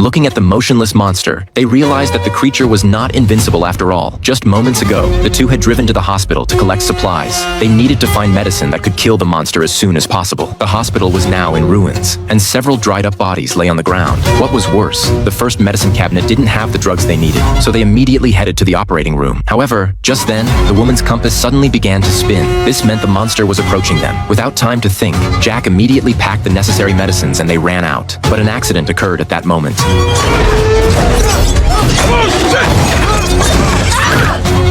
Looking at the motionless monster, they realized that the creature was not invincible after all. Just moments ago, the two had driven to the hospital to collect supplies. They needed to find medicine that could kill the monster as soon as possible. The hospital was now in ruins, and several dried-up bodies lay on the ground. What was worse, the first medicine cabinet didn't have the drugs they needed, so they immediately headed to the operating room. However, just then, the woman's compass suddenly began to spin. This meant the monster was approaching them. Without time to think, Jack immediately packed the necessary medicines and they ran out. But an accident occurred at that moment.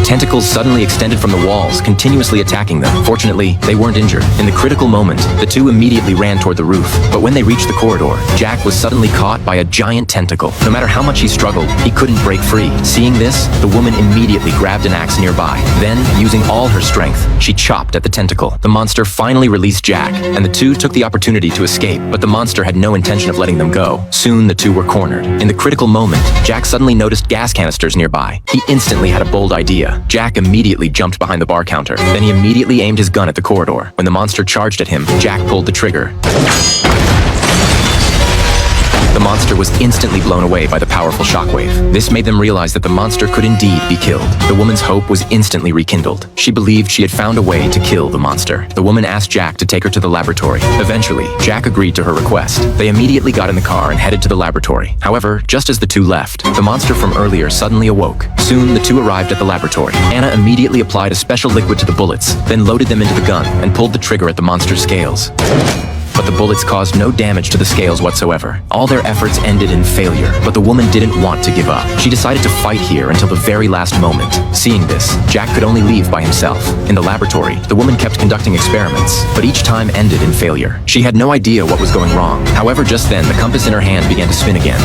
Tentacles suddenly extended from the walls, continuously attacking them. Fortunately, they weren't injured. In the critical moment, the two immediately ran toward the roof. But when they reached the corridor, Jack was suddenly caught by a giant tentacle. No matter how much he struggled, he couldn't break free. Seeing this, the woman immediately grabbed an axe nearby. Then, using all her strength, she chopped at the tentacle. The monster finally released Jack, and the two took the opportunity to escape, but the monster had no intention of letting them go. Soon, the two were cornered. In the critical moment, Jack suddenly noticed gas canisters nearby. He instantly had a bold idea. Jack immediately jumped behind the bar counter. Then he immediately aimed his gun at the corridor. When the monster charged at him, Jack pulled the trigger. The monster was instantly blown away by the powerful shockwave. This made them realize that the monster could indeed be killed. The woman's hope was instantly rekindled. She believed she had found a way to kill the monster. The woman asked Jack to take her to the laboratory. Eventually, Jack agreed to her request. They immediately got in the car and headed to the laboratory. However, just as the two left, the monster from earlier suddenly awoke. Soon, the two arrived at the laboratory. Anna immediately applied a special liquid to the bullets, then loaded them into the gun and pulled the trigger at the monster's scales. But the bullets caused no damage to the scales whatsoever. All their efforts ended in failure, but the woman didn't want to give up. She decided to fight here until the very last moment. Seeing this, Jack could only leave by himself. In the laboratory, the woman kept conducting experiments, but each time ended in failure. She had no idea what was going wrong. However, just then, the compass in her hand began to spin again.